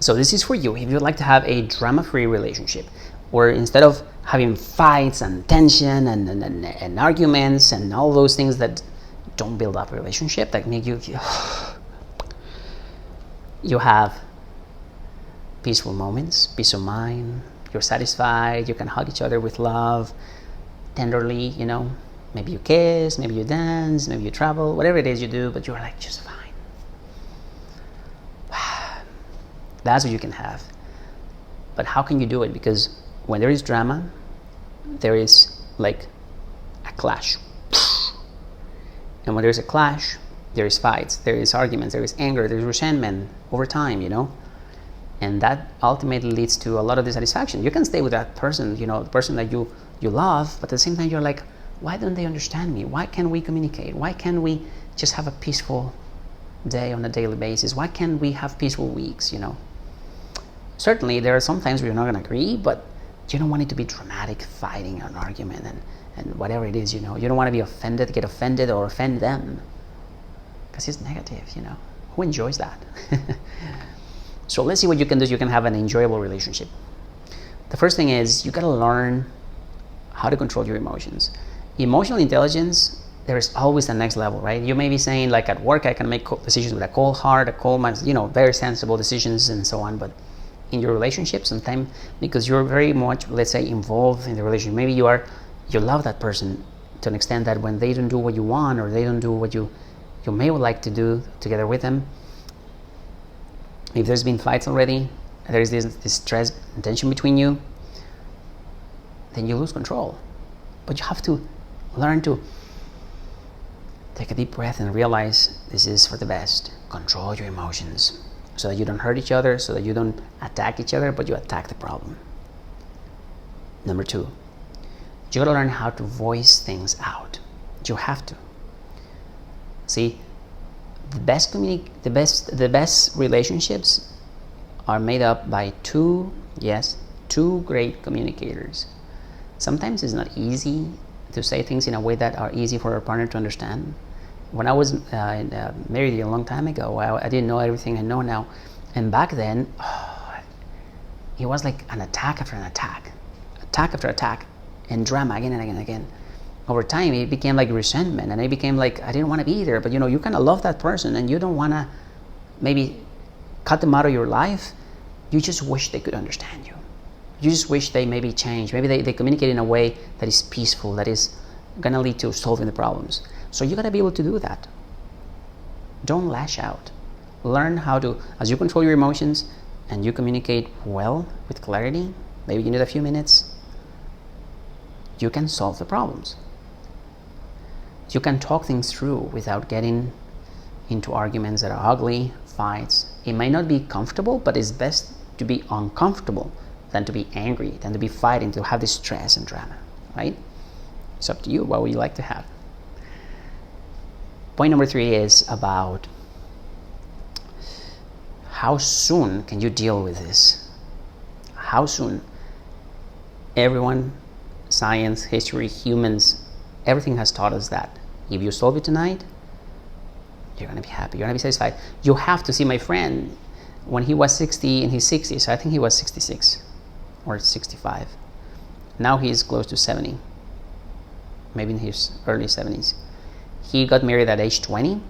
So this is for you if you'd like to have a drama-free relationship, where instead of having fights and tension and arguments and all those things that don't build up a relationship, that make you have peaceful moments, peace of mind, you're satisfied, you can hug each other with love, tenderly, maybe you kiss, maybe you dance, maybe you travel, whatever it is you do, but you're like just fine. That's what you can have. But how can you do it? Because when there is drama, there is like a clash. And when there's a clash, there is fights, there is arguments, there is anger, there is resentment over time, And that ultimately leads to a lot of dissatisfaction. You can stay with that person, the person that you love, but at the same time you're like, why don't they understand me? Why can't we communicate? Why can't we just have a peaceful day on a daily basis? Why can't we have peaceful weeks, Certainly there are some times where you're not going to agree, but you don't want it to be dramatic fighting or an argument and whatever it is, You don't want to be offended, get offended or offend them, because it's negative, Who enjoys that? So let's see what you can do so you can have an enjoyable relationship. The first thing is you got to learn how to control your emotions. Emotional intelligence, there is always the next level, right? You may be saying, like, at work I can make decisions with a cold heart, a cold mind, very sensible decisions and so on, but in your relationship sometimes, because you're very much, let's say, involved in the relationship, maybe you love that person to an extent that when they don't do what you want, or they don't do what you may would like to do together with them, if there's been fights already, there is this stress and tension between you, then you lose control. But you have to learn to take a deep breath and realize this is for the best. Control your emotions so that you don't hurt each other, so that you don't attack each other, but you attack the problem. Number 2, you gotta learn how to voice things out. You have to. See, the best relationships are made up by two great communicators. Sometimes it's not easy to say things in a way that are easy for our partner to understand. When I was married a long time ago, I didn't know everything I know now, and back then, it was like an attack after an attack after attack, and drama again and again and again. Over time, it became like resentment, and it became like I didn't want to be there. But you kind of love that person, and you don't want to maybe cut them out of your life. You just wish they could understand you. You just wish they maybe change. Maybe they communicate in a way that is peaceful, that is going to lead to solving the problems. So you got to be able to do that. Don't lash out. Learn how to, as you control your emotions and you communicate well with clarity, maybe you need a few minutes, you can solve the problems. You can talk things through without getting into arguments that are ugly, fights. It might not be comfortable, but it's best to be uncomfortable than to be angry, than to be fighting, to have this stress and drama, right? It's up to you. What would you like to have? Point number 3 is about how soon can you deal with this? How soon? Everyone, science, history, humans, everything has taught us that if you solve it tonight, you're going to be happy, you're going to be satisfied. You have to see my friend when he was 60 in his 60s, I think he was 66 or 65. Now he's close to 70, maybe in his early 70s. He got married at age 20,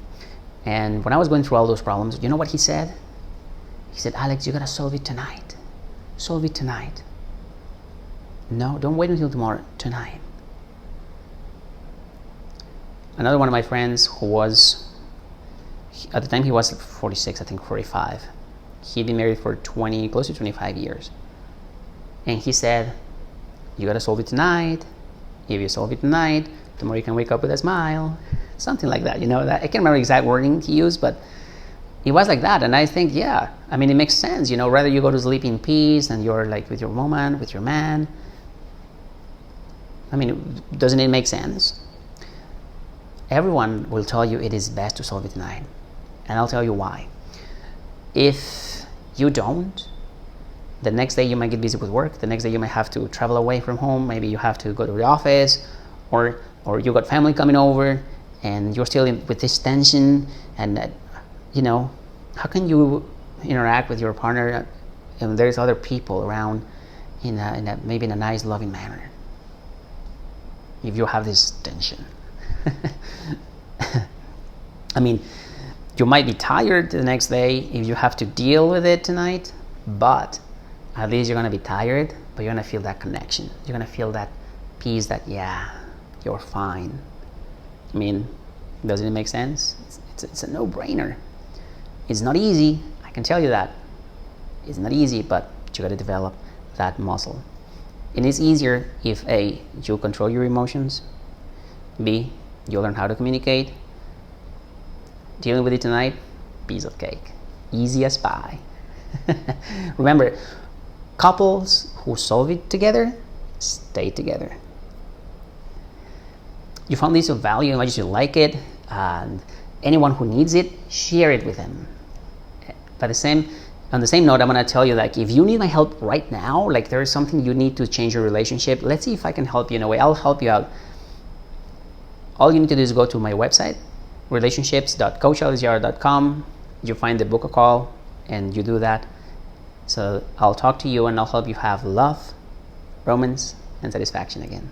and when I was going through all those problems, you know what he said? He said, Alex, you got to solve it tonight. Solve it tonight. No, don't wait until tomorrow, tonight. Another one of my friends who was, at the time he was 46, I think 45. He'd been married for close to 25 years. And he said, you got to solve it tonight. If you solve it tonight, tomorrow you can wake up with a smile. Something like that, I can't remember the exact wording he used, but it was like that. And I think, yeah, I mean, it makes sense, rather you go to sleep in peace and you're like with your woman, with your man. I mean, doesn't it make sense? Everyone will tell you it is best to solve it tonight. And I'll tell you why. If you don't, the next day you might get busy with work. The next day you might have to travel away from home. Maybe you have to go to the office, or you got family coming over, and you're still with this tension. And how can you interact with your partner and there's other people around maybe in a nice, loving manner. If you have this tension, I mean, you might be tired the next day if you have to deal with it tonight, but at least you're gonna be tired, but you're gonna feel that connection. You're gonna feel that peace that, yeah, you're fine. I mean, doesn't it make sense? It's a no-brainer. It's not easy, I can tell you that. It's not easy, but you gotta develop that muscle. And it's easier if A, you control your emotions, B, you learn how to communicate. Dealing with it tonight, piece of cake. Easy as pie. Remember, couples who solve it together stay together. You found this of value, and I just like it, and anyone who needs it, share it with them. But on the same note, I'm gonna tell you, like, if you need my help right now, like there is something you need to change your relationship, let's see if I can help you in a way. I'll help you out. All you need to do is go to my website, relationships.coachalexjara.com. You find the book a call, and you do that. So I'll talk to you, and I'll help you have love, romance, and satisfaction again.